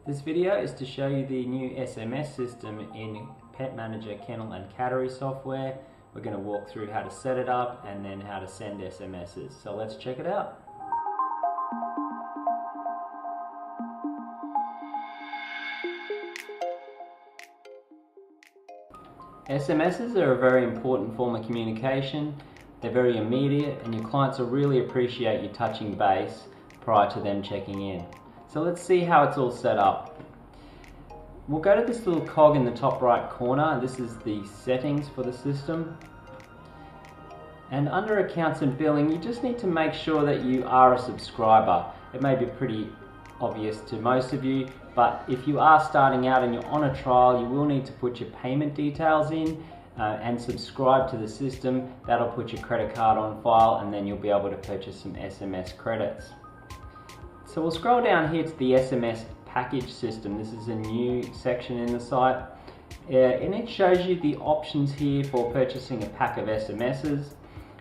This video is to show you the new SMS system in Pet Manager, Kennel and Cattery software. We're going to walk through how to set it up and then how to send SMSs. So let's check it out. SMSs are a very important form of communication. They're very immediate and your clients will really appreciate you touching base prior to them checking in. So let's see how it's all set up. We'll go to this little cog in the top right corner. This is the settings for the system. And under accounts and billing, you just need to make sure that you are a subscriber. It may be pretty obvious to most of you, but if you are starting out and you're on a trial, you will need to put your payment details in and subscribe to the system. That'll put your credit card on file and then you'll be able to purchase some SMS credits. So we'll scroll down here to the SMS package system. This is a new section in the site and it shows you the options here for purchasing a pack of SMSs.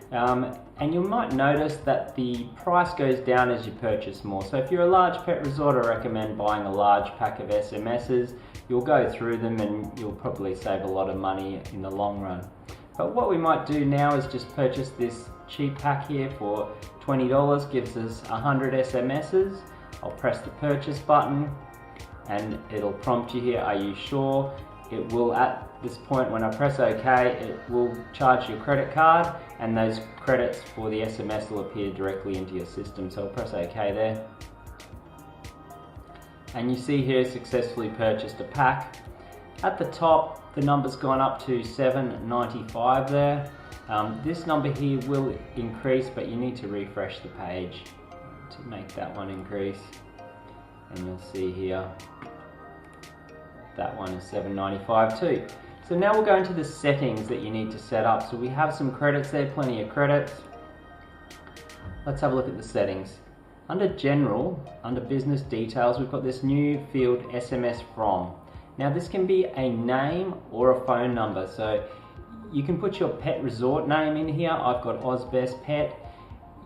And you might notice that the price goes down as you purchase more. So if you're a large pet resort, I recommend buying a large pack of SMSs. You'll go through them and you'll probably save a lot of money in the long run. But what we might do now is just purchase this cheap pack here for $20, gives us 100 SMSs. I'll press the purchase button and it'll prompt you here, are you sure? It will, at this point when I press OK, it will charge your credit card and those credits for the SMS will appear directly into your system. So I'll press OK there. And you see here, successfully purchased a pack. At the top, the number's gone up to $7.95 there. This number here will increase, but you need to refresh the page to make that one increase. And you'll see here, that one is $7.95 too. So now we'll go into the settings that you need to set up. So we have some credits there, plenty of credits. Let's have a look at the settings. Under General, under Business Details, we've got this new field SMS from. Now this can be a name or a phone number. So you can put your pet resort name in here. I've got Ozbest Pet.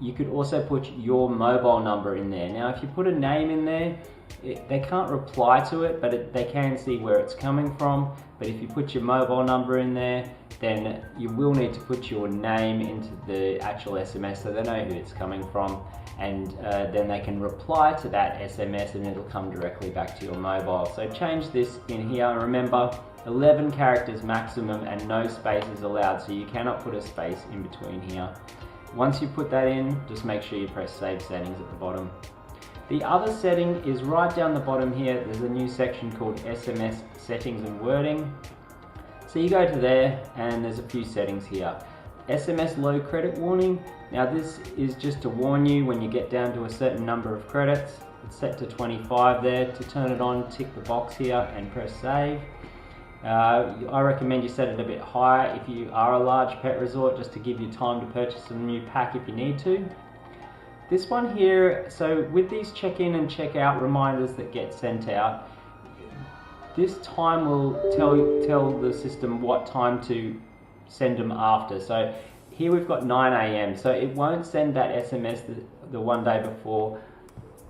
You could also put your mobile number in there. Now if you put a name in there, they can't reply to it, but they can see where it's coming from. But if you put your mobile number in there, then you will need to put your name into the actual SMS so they know who it's coming from, and then they can reply to that SMS and it'll come directly back to your mobile. So change this in here, and remember 11 characters maximum and no spaces allowed, so you cannot put a space in between here. Once you put that in, just make sure you press Save Settings at the bottom. The other setting is right down the bottom here. There's a new section called SMS Settings and Wording. So you go to there and there's a few settings here. SMS Low Credit Warning. Now this is just to warn you when you get down to a certain number of credits. It's set to 25 there. To turn it on, tick the box here and press Save. I recommend you set it a bit higher if you are a large pet resort, just to give you time to purchase a new pack if you need to. This one here, so with these check-in and check-out reminders that get sent out, this time will tell the system what time to send them after. So here we've got 9 AM, so it won't send that SMS the one day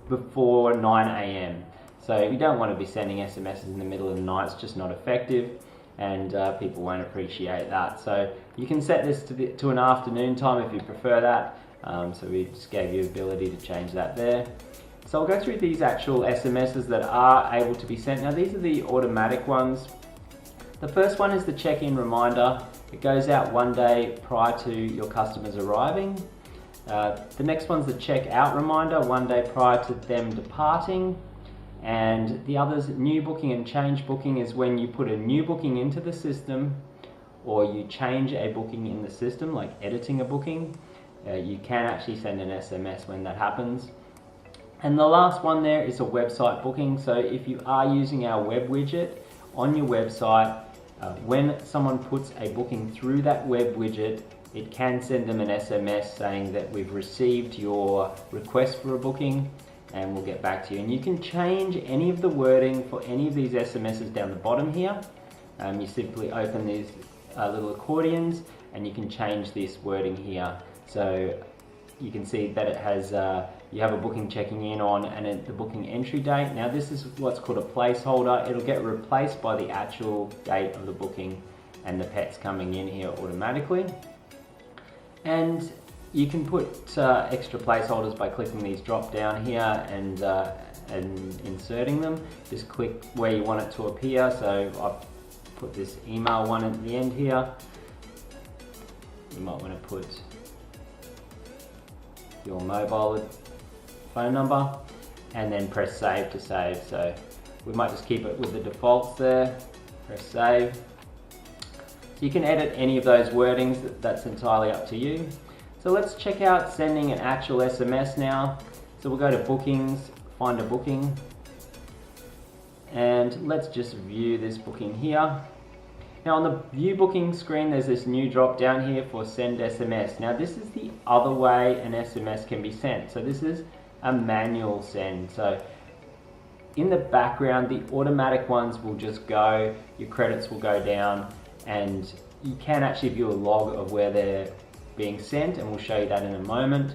before 9 AM. So you don't want to be sending SMSs in the middle of the night. It's just not effective, and people won't appreciate that. So you can set this to an afternoon time if you prefer that. So we just gave you the ability to change that there. So I'll go through these actual SMSs that are able to be sent. Now these are the automatic ones. The first one is the check-in reminder. It goes out one day prior to your customers arriving. The next one's the check-out reminder, one day prior to them departing. And the others, new booking and change booking, is when you put a new booking into the system or you change a booking in the system, like editing a booking. You can actually send an SMS when that happens. And the last one there is a website booking. So if you are using our web widget on your website, when someone puts a booking through that web widget, it can send them an SMS saying that we've received your request for a booking and we'll get back to you. And you can change any of the wording for any of these SMSs down the bottom here. You simply open these little accordions and you can change this wording here. So you can see that it has you have a booking checking in on and the booking entry date. Now this is what's called a placeholder. It'll get replaced by the actual date of the booking and the pet's coming in here automatically. And you can put extra placeholders by clicking these drop down here and inserting them. Just click where you want it to appear. So I've put this email one at the end here. You might want to put your mobile phone number and then press save to save. So we might just keep it with the defaults there. Press save. So you can edit any of those wordings, that's entirely up to you. So let's check out sending an actual SMS now. So we'll go to bookings, find a booking, and let's just view this booking here. Now on the view booking screen, there's this new drop down here for send SMS. Now this is the other way an SMS can be sent. So this is a manual send. So in the background, the automatic ones will just go, your credits will go down, and you can actually view a log of where they're being sent, and we'll show you that in a moment.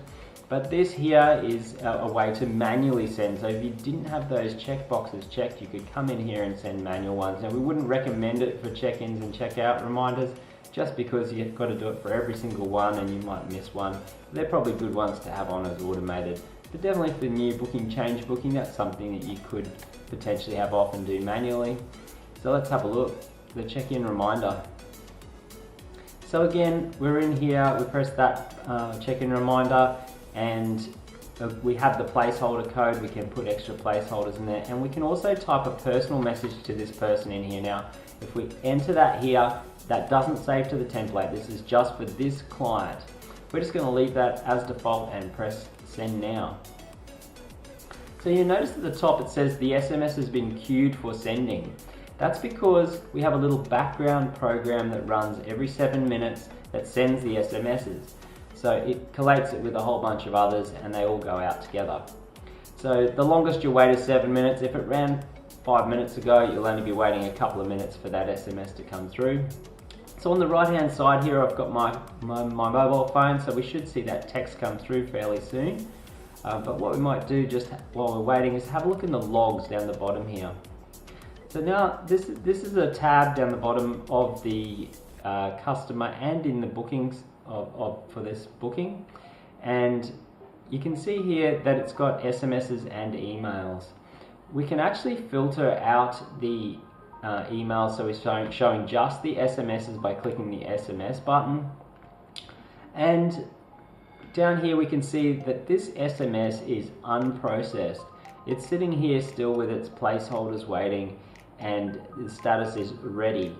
But this here is a way to manually send. So if you didn't have those checkboxes checked, you could come in here and send manual ones. Now we wouldn't recommend it for check-ins and check-out reminders, just because you've got to do it for every single one and you might miss one. They're probably good ones to have on as automated. But definitely for new booking, change booking, that's something that you could potentially have off and do manually. So let's have a look. The check-in reminder. So again, we're in here, we press that check-in reminder, and we have the placeholder code. We can put extra placeholders in there, and we can also type a personal message to this person in here. Now, if we enter that here, that doesn't save to the template. This is just for this client. We're just going to leave that as default and press send now. So you notice at the top it says the SMS has been queued for sending. That's because we have a little background program that runs every 7 minutes that sends the SMSs. So it collates it with a whole bunch of others and they all go out together. So the longest you'll wait is 7 minutes. If it ran 5 minutes ago, you'll only be waiting a couple of minutes for that SMS to come through. So on the right hand side here, I've got my mobile phone, so we should see that text come through fairly soon. But what we might do just while we're waiting is have a look in the logs down the bottom here. So now this is a tab down the bottom of the customer and in the bookings for this booking, and you can see here that it's got SMSs and emails. We can actually filter out the emails, so we're showing just the SMSs by clicking the SMS button, and down here we can see that this SMS is unprocessed. It's sitting here still with its placeholders waiting, and the status is ready.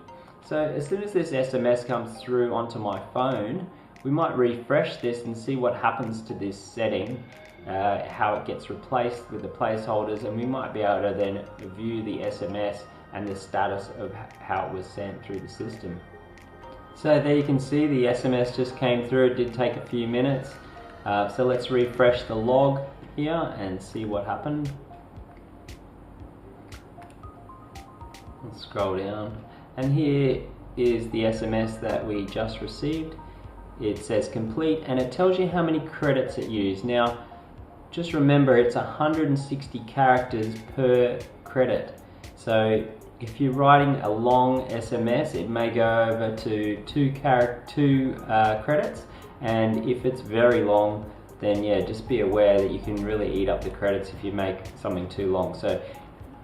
So as soon as this SMS comes through onto my phone, we might refresh this and see what happens to this setting, how it gets replaced with the placeholders, and we might be able to then view the SMS and the status of how it was sent through the system. So there you can see the SMS just came through. It did take a few minutes. So let's refresh the log here and see what happened. Let's scroll down, and here is the SMS that we just received. It says complete, and it tells you how many credits it used. Now, just remember it's 160 characters per credit. So if you're writing a long SMS, it may go over to two credits, and if it's very long, then yeah, just be aware that you can really eat up the credits if you make something too long. So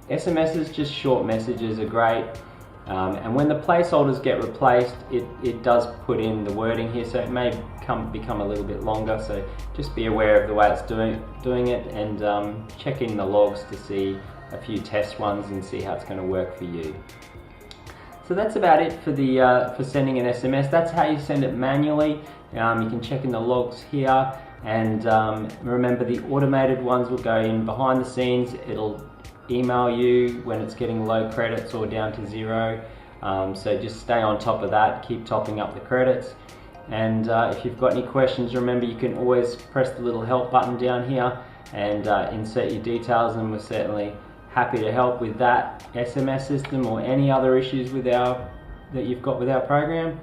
SMSs, just short messages, are great. And when the placeholders get replaced, it does put in the wording here, so it may become a little bit longer. So just be aware of the way it's doing it, and check in the logs to see a few test ones and see how it's going to work for you. So that's about it for the for sending an SMS. That's how you send it manually. You can check in the logs here, and remember the automated ones will go in behind the scenes. It'll email you when it's getting low credits or down to 0. So just stay on top of that, keep topping up the credits. And if you've got any questions, remember you can always press the little help button down here and insert your details, and we're certainly happy to help with that SMS system or any other issues with that you've got with our program.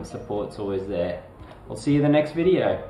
Support's always there. We'll see you in the next video.